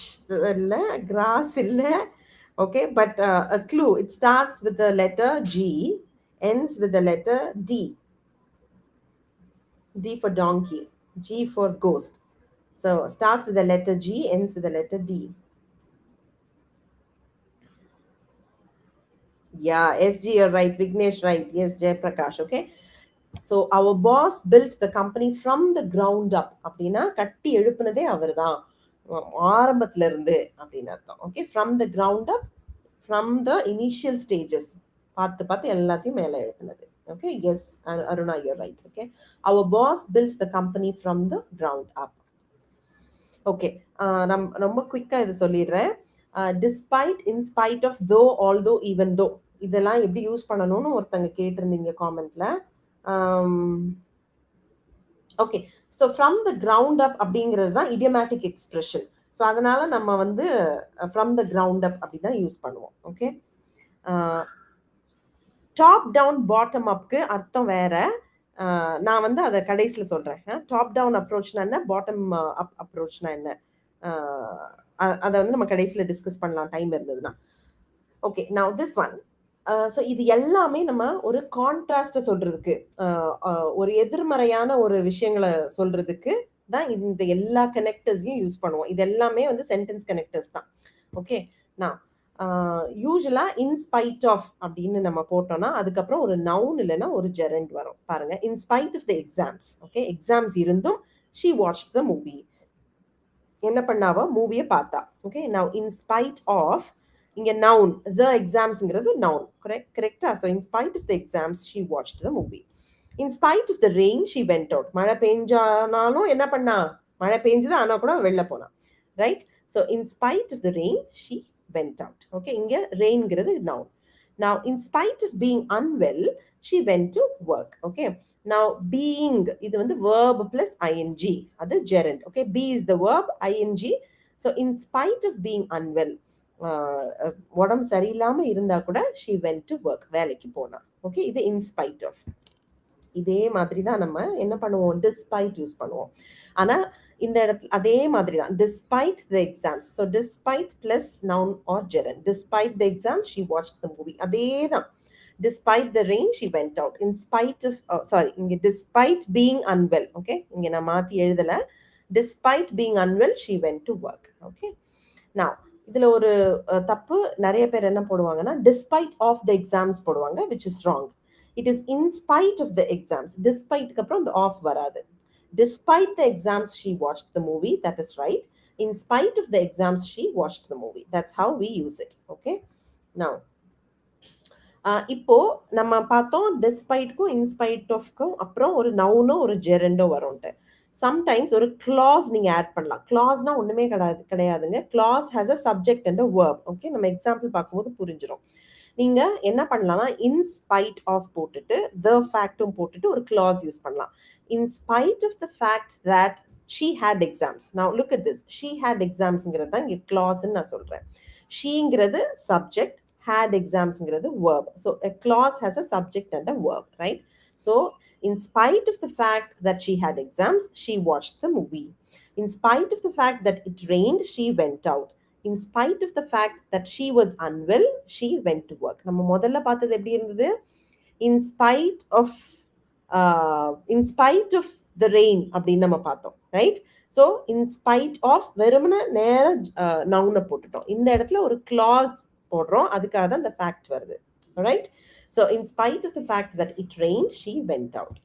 illa, grass illa. Okay. But a clue. It starts with the letter G, ends with the letter D. D for donkey, G for ghost. So starts with the letter G, ends with the letter D. Yeah, SG, you're right. Vignesh, right. Yes, Jayaprakash. Okay. So our boss built the company from the ground up. அப்படின்னா கட்டி எழுப்புனதே அவர் தான் ஆரம்பத்துல இருந்து அப்படின்னு அர்த்தம். Okay. From the ground up, from the initial stages பார்த்து பார்த்து எல்லாத்தையும் மேலே எழுப்புனது. Okay. Yes Aruna, you're right. Okay. our boss built the company from the ground up. Okay. ரொம்ப குயிக்காக இது சொல்லிடுறேன். Despite, in spite of, though, although, even though, இதெல்லாம் எப்படி யூஸ் பண்ணணும்னு ஒருத்தங்க கேட்டிருந்தீங்க காமெண்ட்ல. Okay. So from the ground up அப்படிங்கிறது தான் இடியமேட்டிக் எக்ஸ்பிரஷன். ஸோ அதனால நம்ம வந்து ஃப்ரம் த கிரவுண்ட் அப் அப்படி தான் யூஸ் பண்ணுவோம். ஓகே. டாப் டவுன் பாட்டம் அப்க்கு அர்த்தம் வேற. நான் வந்து அத கடைசில சொல்றேன். டாப் டவுன் அப்ரோச்னா என்ன? பாட்டம் அப் அப்ரோச்னா என்ன? அ அத வந்து நம்ம கடைசில டிஸ்கஸ் பண்ணலாம் டைம் இருந்ததுன்னா. Okay. Now this one. So இது எல்லாமே நம்ம ஒரு கான்ட்ராஸ்ட்ட சொல்றதுக்கு, அ அ ஒரு எதிர்மறையான ஒரு விஷயங்கள சொல்றதுக்கு தான் இந்த எல்லா கனெக்டர்ஸையும் யூஸ் பண்ணுவோம். இது எல்லாமே வந்து சென்டென்ஸ் கனெக்டர்ஸ் தான். ஓகே. நவ் அ யூசுவலா இன் ஸ்பைட் ஆஃப் அப்படின்னு நம்ம போட்டோம்னா, அதுக்கப்புறம் ஒரு நவுன் இல்லன்னா ஒரு ஜெரண்ட் வரும். பாருங்க. In spite of the exams. Okay. Exams இருந்தும் ஷி வாட்ச்ட் த மூவி. என்ன பண்ணாவ? மூவிய பார்த்தா. Okay. Now in spite of இங்க நவுன். த எக்ஸாம்ஸ்ங்கிறது நவுன். கரெக்ட்டா? So in spite of the exams she watched the movie. In spite of the rain she went out. மழை பெஞ்சானாலும் என்ன பண்ணா? மழை பெஞ்சுது. ஆனா கூட வெளில போனா. Right? So in spite of the rain she went out. Okay. இங்க ரெயின்ங்கிறது noun. Now, in spite of being unwell, she went to work. Okay. Now, being, இது வந்து verb plus ing. அது gerund. Okay. Be is the verb, ing. So, in spite of being unwell, உடம்பு சரியில்லாம இருந்தா கூட she went to work. வேலைக்கு போனா. Okay. இது in spite of. இதே மாதிரி தான் நம்ம என்ன பண்ணுவோம்? despite யூஸ் பண்ணுவோம். ஆனா இந்த இடத்துல அதே மாதிரி தான். despite the exams. So despite plus noun or gerund. Despite the exams, she watched the movie. அதே தான். Despite the rain, she went out. In spite of, sorry, இங்க despite being unwell. Okay. இங்க நான் மாத்தி எழுதல. Despite being unwell, she went to work. Okay. Now, இதுல ஒரு தப்பு நிறைய பேர் என்ன போடுவாங்கன்னா, despite of the exams போடுவாங்க, which is wrong. It is in spite of the exams. Despite க்கு அப்புறம் the of வராது. Despite the exams, she watched the movie. That is right. In spite of the exams, she watched the movie. That's how we use it. Okay. Now, இப்போ நம்ம பார்த்தோம் despiteக்கும் in spite ஆஃப்க்கும் அப்புறம் ஒரு நவுனோ ஒரு ஜெரண்டோ வரும்ட்டு. சம்டைம்ஸ் ஒரு கிளாஸ் நீங்க ஆட் பண்ணலாம். கிளாஸ்னா ஒண்ணுமே கிடையாதுங்க. Clause has a subject and a verb. Okay. நம்ம எக்ஸாம்பிள் பார்க்கும்போது புரிஞ்சிடும். நீங்க என்ன பண்ணலாம்னா இன் ஸ்பைட் ஆஃப் போட்டுட்டு த ஃபேக்டும் போட்டுட்டு ஒரு கிளாஸ் யூஸ் பண்ணலாம். In spite of the fact that she had exams. Now look at this. She had எக்ஸாம்ஸ்ங்கிறது தான் இங்கே கிளாஸ்ன்னு நான் சொல்றேன். ஷீங்கிறது சப்ஜெக்ட், had examsங்கிறது verb. So a clause has a subject and a verb, right? So in spite of the fact that she had exams, she watched the movie. In spite of the fact that it rained, she went out. In spite of the fact that she was unwell, she went to work. நம்ம முதல்ல பார்த்தது எப்படி இருந்தது? In spite of in spite of the rain அப்படின்னு நம்ம பார்த்தோம், right? So in spite of வெறுமன நேர நவுனை போட்டுட்டோம். இந்த இடத்துல ஒரு கிளாஸ் போடுறோம். அதுக்காக தான் இந்த ஃபேக்ட் வருது, right? So in spite of the fact that it rain she went out.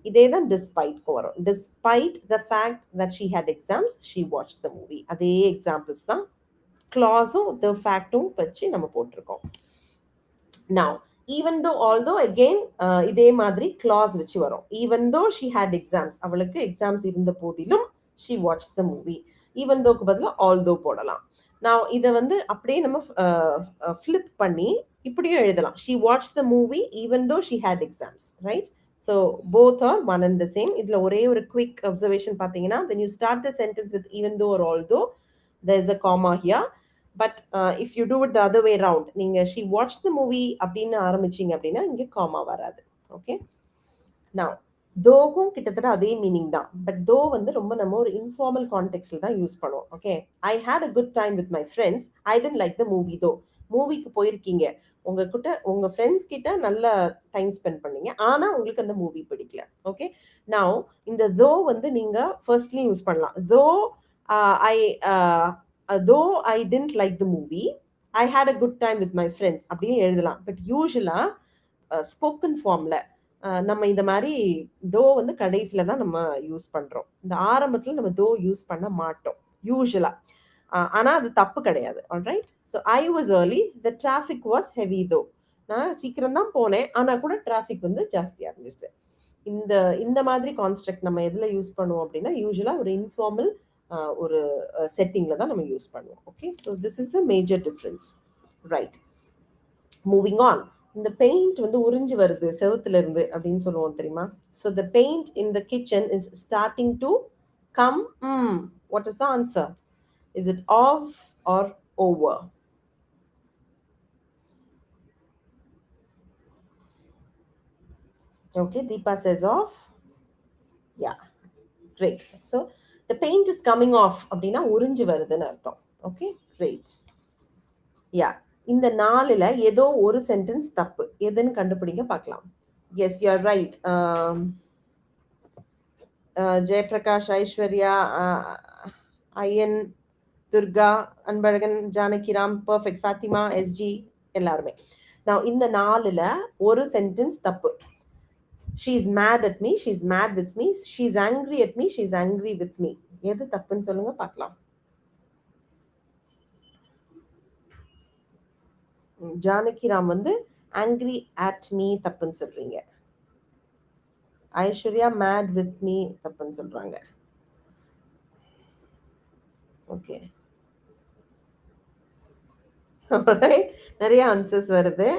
இதே தான் டிஸ்பைட்க்கும் வரும். Despite the fact that she had exams she watch the movie. அதே எக்ஸாம்பிள்ஸ் தான். கிளாஸும் த ஃபேக்டும் வச்சு நம்ம போட்டிருக்கோம். Now, even though, although again, இதே மாதிரி clause வச்சு வரும். Even though she had exams, அவளுக்கு exams இருந்த போதிலும் she watched the movie. Even thoughக்கு பதிலா although போடலாம். Now, இதை வந்து அப்படியே நம்ம flip பண்ணி இப்படியும் எழுதலாம். She watched the movie even though she had exams, right? So, both are one and the same. இதுல ஒரே ஒரு quick observation பார்த்தீங்கன்னா, when you start the sentence with even though or although, there is a comma here. But if you do it the other way round, நீங்க she watch the movie அப்படின்னு ஆரம்பிச்சீங்க அப்படின்னா இங்கே gamma வராது. Okay. நான் தோவும் கிட்டத்தட்ட அதே மீனிங் தான். பட் தோ வந்து ரொம்ப நம்ம ஒரு இன்ஃபார்மல் கான்டெக்ட்ல தான் யூஸ் பண்ணுவோம். Okay. I had a good time with my friends. I tend like the movie though. மூவிக்கு போயிருக்கீங்க, உங்ககிட்ட உங்க ஃப்ரெண்ட்ஸ் கிட்ட நல்ல டைம் ஸ்பெண்ட் பண்ணீங்க, ஆனா உங்களுக்கு அந்த மூவி பிடிக்கல. ஓகே. நவ் இந்த தோ வந்து நீங்க ஃபர்ஸ்ட்லயும் யூஸ் பண்ணலாம். தோ ஐ though I didn't like the movie, I had a good time with my friends அப்படியே எழுதலாம். பட் யூஸ்வலா ஸ்போக்கன் ஃபார்ம்ல நம்ம இந்த மாதிரி தோ வந்து கடைசியில தான் நம்ம யூஸ் பண்றோம். இந்த ஆரம்பத்துல நம்ம தோ யூஸ் பண்ண மாட்டோம் யூஸ்வலா. ஆனா அது தப்பு கிடையாது. Alright. So I was early, the traffic was heavy தோ. நான் சீக்கிரம் தான் போனேன், ஆனா கூட டிராஃபிக் வந்து ஜாஸ்தியா இருந்துச்சு. இந்த இந்த மாதிரி கான்ஸ்ட்ரக்ட் நம்ம எதுல யூஸ் பண்ணுவோம் அப்படின்னா யூஸ்வலா ஒரு இன்ஃபார்மல் ஒரு செட்டிங்ல தான் நம்ம யூஸ் பண்ணுவோம். Okay. So this is the major difference, right? Moving on. இந்த பெயிண்ட் வந்து உறிஞ்சு வருது செவுத்துல இருந்து அப்படின்னு சொல்லுவோம் தெரியுமா? So the paint in the kitchen is starting to come. What is the answer? Is it off or over? Okay, Deepa says off. Great. So the paint is coming off அப்படின்னா உறிஞ்சு வருதுன்னு அர்த்தம். Okay, great. யா, இந்த நாலுல ஏதோ ஒரு sentence தப்பு. எதுன்னு கண்டுபிடிங்க பார்க்கலாம். Yes, you are right. Jayaprakash, Aishwarya, Aiyan, Durga, Anbazhagan, Janakiram, perfect, Fathima, SG எல்லாருமே. நான் இந்த நாலுல ஒரு சென்டென்ஸ் தப்பு. She is mad at me, she is mad with me, she is angry at me, she is angry with me. எது தப்புன்னு சொல்லுங்க பார்க்கலாம். ஜானகிராம் வந்து ஆங்க்ரி அட் மீ தப்புன்னு சொல்றீங்க. ஐஸ்வர்யா மேட் வித் மீ தப்புன்னு சொல்றாங்க. ஓகே, நிறைய ஆன்சர்ஸ் வருது.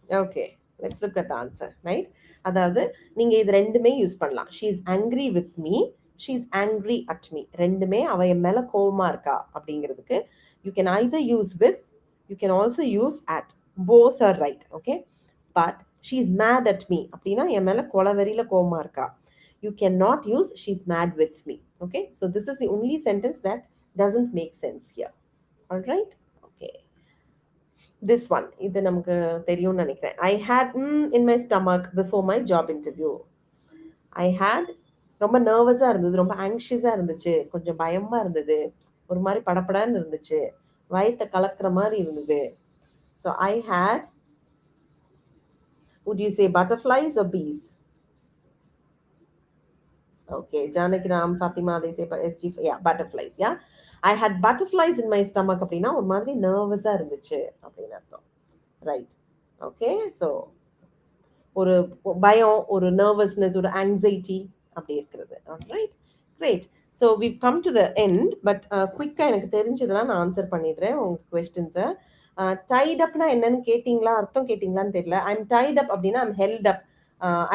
Okay, let's look at answer. Right, அதாவது நீங்க இது ரெண்டுமே யூஸ் பண்ணலாம். She is angry with me, she is angry at me. ரெண்டுமே அவ என் மேல கோவமா இருக்கா அப்படிங்கிறதுக்கு you can either use with, you can also use at. Both are right. Okay, but she is mad at me அப்படின்னா என் மேல கொலவெறியில கோவமா இருக்கா. You cannot use she's mad with me. Okay, so this is the only sentence that doesn't make sense here. All right, okay. This one, இது நமக்கு தெரியும்னு நினைக்கிறேன். I had in my stomach before my job interview. I had ரொம்ப நர்வஸா இருந்தது, ரொம்ப ஆங்ஷியஸா இருந்துச்சு, கொஞ்சம் பயமா இருந்தது, ஒரு மாதிரி படபடன்னு இருந்துச்சு, வயித்தை கலக்கிற மாதிரி இருந்தது. So I had, would you say butterflies or bees? Okay, Janagram, Fatima, they say SG, yeah, butterflies, yeah. I had butterflies in my stomach அப்படின்னா ஒரு மாதிரி நர்வஸா இருந்துச்சு அப்படின்னு அர்த்தம். Right, okay. ஸோ ஒரு பயம், ஒரு நர்வஸ்னஸ், ஒரு ஆங்ஸைட்டி அப்படி இருக்கிறது. Right, great. So we've come to the end, but குயிக்காக எனக்கு தெரிஞ்சதெல்லாம் நான் ஆன்சர் பண்ணிடுறேன் உங்கள் கொஸ்டின்ஸை. டைட் அப்னா என்னன்னு கேட்டிங்களா, அர்த்தம் கேட்டிங்களான்னு தெரியல. ஐம் டைட் அப் அப்படின்னா I'm held up.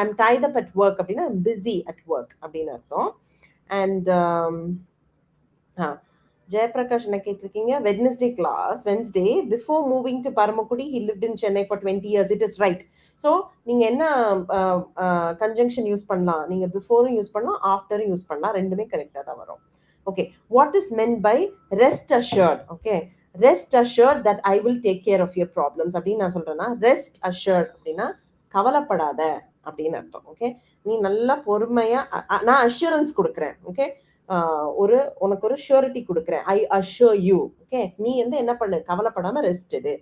I'm tied up at work அப்படின்னா ஐம் பிஸி அட் ஒர்க் அப்படின்னு அர்த்தம். அண்ட் ஜெயபிரகாஷ் என்ன கேட்டிருக்கீங்க, Wednesday class, Wednesday before moving to Paramakudi he lived in Chennai for 20 years. It is right. So நீங்கள் என்ன conjunction use பண்ணலாம், நீங்கள் பிஃபோரும் யூஸ் பண்ணலாம், ஆஃப்டரும் யூஸ் பண்ணலாம், ரெண்டுமே கரெக்டாக தான் வரும். Okay, what is meant by rest assured? Okay, rest assured that I will take care of your problems அப்படின்னு நான் சொல்றேன்னா, ரெஸ்ட் அஷ்யூர்ட் அப்படின்னா கவலைப்படாத அப்படின்னு அர்த்தம். ஓகே, நீ நல்லா பொறுமையா, நான் அஷ்யூரன்ஸ் கொடுக்குறேன். ஓகே, ஒரு உனக்கு ஒரு ஷூரிட்டி கொடுக்குறேன், ஐ அஷ்யூர் யூ. ஓகே, நீ வந்து என்ன பண்ணு, கவலைப்படாம ரெஸ்ட் எடு.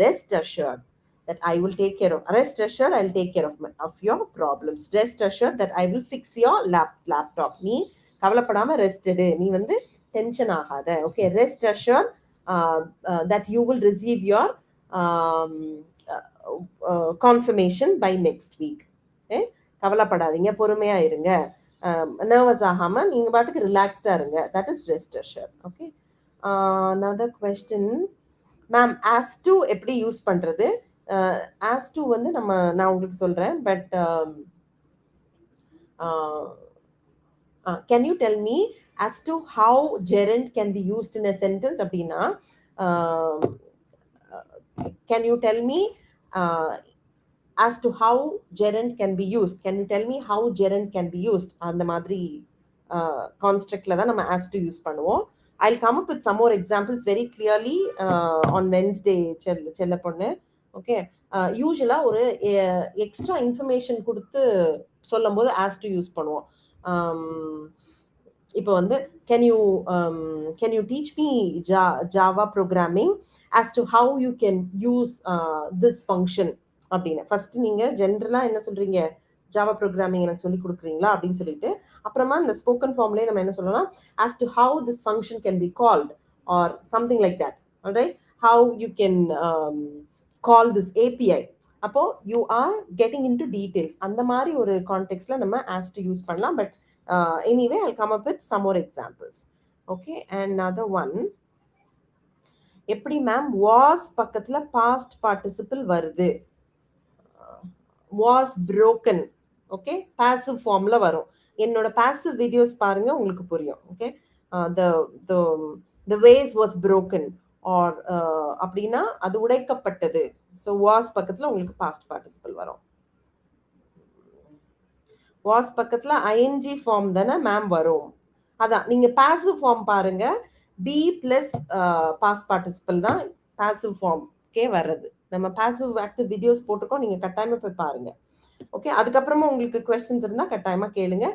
Rest assured that I will take care of. Rest assured, I'll take care of your problems. Rest assured that I will fix your laptop. நீ கவலைப்படாம ரெஸ்ட் எடு, நீ வந்து டென்ஷன் ஆகாத. Okay, rest assured that you will receive your confirmation by next week. Okay, கவலைப்படாதீங்க, பொறுமையா இருங்க, nervous ஆகாம நீங்க பாட்டுக்கு ரிலாக்ஸ்டா இருங்க. That is rest assured. Okay, another question. Ma'am, as to எப்படி யூஸ் பண்றது? ஆஸ் டு வந்து நான் உங்களுக்கு சொல்றேன், but can you tell me as to how gerund can be used in a sentence அப்படின்னா, can you tell me as to how gerund can be used? Can you tell me how gerund can be used? அந்த மாதிரி கான்ஸ்ட்ரக்ட்ல தான் நம்ம as to use பண்ணுவோம். I'll come up with some more examples very clearly on Wednesday, செல்ல பொண்ணு. Okay, யூஸ்வலாக ஒரு extra information கொடுத்து சொல்லும் போது as to யூஸ் பண்ணுவோம். இப்போ வந்து can you teach me Java programming as to how you can use this function அப்படின்னு ஃபர்ஸ்ட் நீங்க ஜென்ரலா என்ன சொல்றீங்க, ஜாவா ப்ரோக்ராமிங் எனக்கு சொல்லி கொடுக்குறீங்களா அப்படின்னு சொல்லிட்டு, அப்புறமா இந்த ஸ்போக்கன் ஃபார்ம்லேயே நம்ம என்ன சொல்லலாம், as to how this function can be called or something like that. All right, how you can call this API. அப்போ you are getting into details. அந்த மாதிரி ஒரு கான்டெக்ட்ல நம்ம as to யூஸ் பண்ணலாம். But anyway, I'll come up with some more examples. Okay, another one. எப்படி ma'am was பக்கத்துல past participle வருது? was broken. Okay, passive formல வரும். என்னோட passive videos பாருங்க, உங்களுக்கு புரியும். Okay, the vase was broken or அப்படின்னா அது உடைக்கப்பட்டது. ஸோ was பக்கத்துல உங்களுக்கு past participle வரும். வாஸ் பக்கத்துல ஐஎன்ஜி ஃபார்ம் தானே மேம் வரும். அதான் நீங்க பாசிவ் ஃபார்ம் பாருங்க. பி பிளஸ் பாஸ்ட் பார்ட்டிசிபிள் தான் பாசிவ் ஃபார்ம்க்கே வர்றது. நம்ம பாசிவ் ஆக்டிவ் வீடியோஸ் போட்டிருக்கோம். நீங்க கட்டாயமா போய் பாருங்க. ஓகே. அதுக்கப்புறமா உங்களுக்கு கொஸ்டின்ஸ் இருந்தா கட்டாயமா கேளுங்க.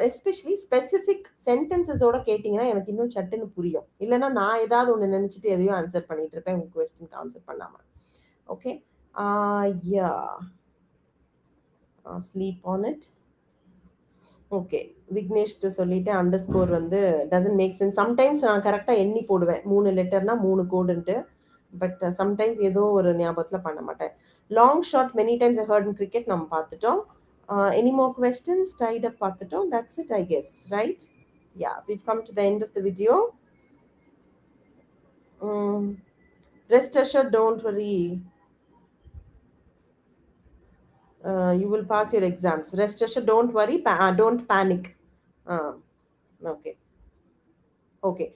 எஸ்பெஷலி ஸ்பெசிஃபிக் சென்டென்சஸோட கேட்டிங்கன்னா எனக்கு இன்னும் சட்டுன்னு புரியும். இல்லைன்னா நான் ஏதாவது ஒன்று நினைச்சிட்டு எதையும் ஆன்சர் பண்ணிட்டு இருப்பேன் உங்க கொஸ்டினுக்கு ஆன்சர் பண்ணாம. Okay. Yeah sleep on it. Okay. விக்னேஷ்க்கு சொல்லிட்டு அண்டர்ஸ்கோர் வந்து டசன்ட் மேக் சென்ஸ். சம்டைம்ஸ் நான் கரெக்டாக எண்ணி போடுவேன் 3 லெட்டர்னா 3 கோடுன்ட்டு. பட் சம்டைம்ஸ் ஏதோ ஒரு ஞாபகத்தில் பண்ண மாட்டேன். Long shot many times heard in cricket நம்ம பார்த்துட்டோம். Any more questions? Tied up பார்த்துட்டோம். That's it, I guess, right? Yeah, we've come to the end of the video. Rest assured, don't worry. You will pass your exams. Rest assured, don't worry. Don't panic. Okay. Okay.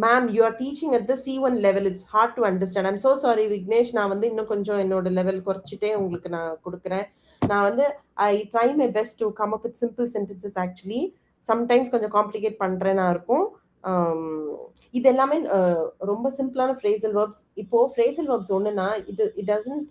Ma'am, you are teaching at the C1 level. It's hard to understand. I'm so sorry, Vignesh. நான் வந்து இன்னும் கொஞ்சம் என்னோட level குறைச்சிட்டே உங்களுக்கு நான் கொடுக்குறேன். நான் வந்து I try my best to come up with simple sentences actually. Sometimes கொஞ்சம் காம்ப்ளிகேட் பண்றேனா இருக்கும். இது எல்லாமே ரொம்ப சிம்பிளான phrasal verbs. இப்போ phrasal verbs ஒண்ணுனா it doesn't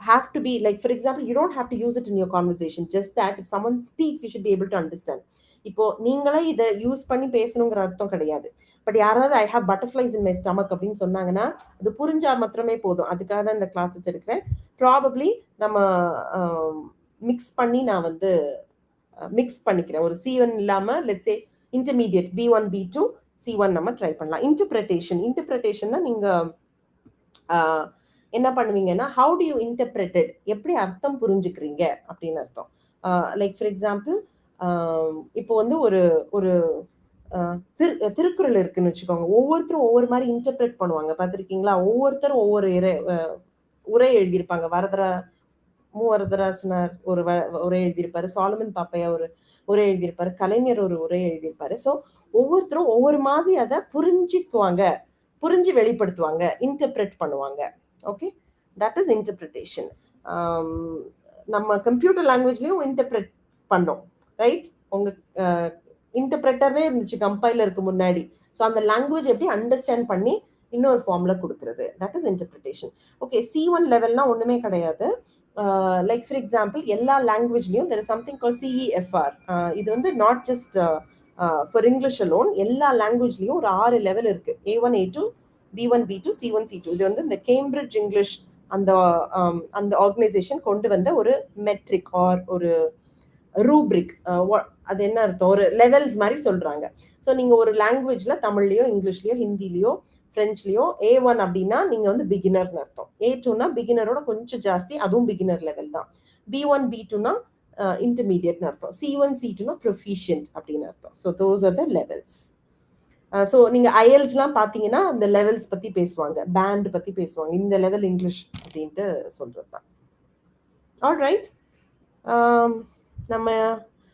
have to be like, for example, you don't have to use it in your conversation. Just that if someone speaks, you should be able to understand. இப்போ நீங்களே இதை use பண்ணி பேசணுங்கிற அர்த்தம் கிடையாது. But யாராவது I have butterflies in my stomach அப்படின்னு சொன்னாங்கன்னா அது புரிஞ்சா மாத்திரமே போதும். அதுக்காக தான் இந்த கிளாஸஸ் எடுக்கிறேன். ப்ராபப்ளி நம்ம மிக்ஸ் பண்ணி நான் வந்து மிக்ஸ் பண்ணிக்கிறேன். ஒரு C1 இல்லாம let's say intermediate B1 B2 C1 நம்ம ட்ரை பண்ணலாம். இன்டர்பிரேஷன்னா நீங்க என்ன பண்ணுவீங்கன்னா ஹவு டு யூ இன்டர்பிரேட்டட், எப்படி அர்த்தம் புரிஞ்சுக்கிறீங்க அப்படின்னு அர்த்தம். லைக் ஃபார் எக்ஸாம்பிள், இப்போ வந்து ஒரு ஒரு திருக்குறள் இருக்குன்னு வச்சுக்கோங்க. ஒவ்வொருத்தரும் ஒவ்வொரு மாதிரி இன்டர்பிரேட் பண்ணுவாங்க. பார்த்துருக்கீங்களா? ஒவ்வொருத்தரும் ஒவ்வொரு உரை எழுதியிருப்பாங்க. மூவரதராசனார் ஒரு உரை எழுதியிருப்பாரு. சாலமன் பாப்பையா ஒரு உரை எழுதியிருப்பாரு. கலைஞர் ஒரு உரை எழுதியிருப்பாரு. ஸோ ஒவ்வொருத்தரும் ஒவ்வொரு மாதிரி அதை புரிஞ்சுக்குவாங்க, புரிஞ்சு வெளிப்படுத்துவாங்க, இன்டர்பிரேட் பண்ணுவாங்க. Okay, that is interpretation. நம்ம கம்ப்யூட்டர் லாங்குவேஜ்லயும் இன்டர்பிரேட் பண்ணோம், ரைட்? உங்க இன்டர்பிரேட்டரே இருந்துச்சு கம்பைலருக்கு முன்னாடி. ஸோ அந்த லாங்குவேஜ் எப்படி அண்டர்ஸ்டாண்ட் பண்ணி இன்னொரு ஃபார்ம்ல கொடுக்குறது, that is interpretation. Okay, C1 லெவல்னா ஒண்ணுமே கிடையாது. லைக் ஃபார் எக்ஸாம்பிள், எல்லா லாங்குவேஜ்லயும் there is something call CEFR. இது வந்து not just for English alone, எல்லா லாங்குவேஜ்லயும் ஒரு 6 லெவல் இருக்கு. A1 A2 B1 B2 C1 C2. இது வந்து இந்த கேம்பிரிட்ஜ் இங்கிலீஷ் அந்த அந்த ஆர்கனைசேஷன் கொண்டு வந்த ஒரு மெட்ரிக் ஆர் ஒரு ரூப்ரிக். அது என்ன அர்த்தம்? ஒரு லெவல்ஸ் மாதிரி சொல்றாங்க. ஸோ நீங்க ஒரு லாங்குவேஜ்ல தமிழ்லயோ இங்கிலீஷ்லயோ ஹிந்திலயோ பிரெஞ்ச்லயோ A1 அப்படின்னா நீங்க வந்து பிகினர்னு அர்த்தம். A2னா பிகினரோட கொஞ்சம் ஜாஸ்தி, அதுவும் பிகினர் லெவல் தான். B1 B2னா இன்டர்மீடியட்னு அர்த்தம். C1 C2னா ப்ரொஃபிஷியன்ட் அப்படின்னு அர்த்தம். So those are the levels. So நீங்க ஐஎல்ஸ்லாம் பார்த்தீங்கன்னா அந்த லெவல்ஸ் பத்தி பேசுவாங்க, பேண்ட் பத்தி பேசுவாங்க. இந்த லெவல் இங்கிலீஷ் அப்படின்ட்டு சொல்றது தான். ஆல் ரைட், நம்ம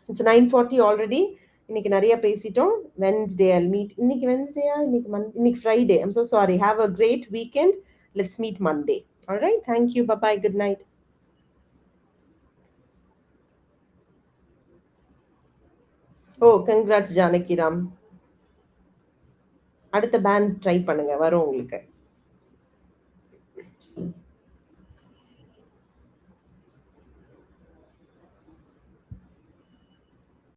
இட்ஸ் 9:40 ஆல்ரெடி. இன்னைக்கு நிறைய பேசிட்டோம். Wednesday I'll meet. இன்னைக்கு வென்ஸ்டேயா? இன்னைக்கு Friday. I'm so sorry. Have a great weekend. Let's meet Monday. All right, thank you, bye bye, good night. Oh, congrats Janakiram. அடுத்த பேண்ட் ட்ரை பண்ணுங்க, வரும் உங்களுக்கு.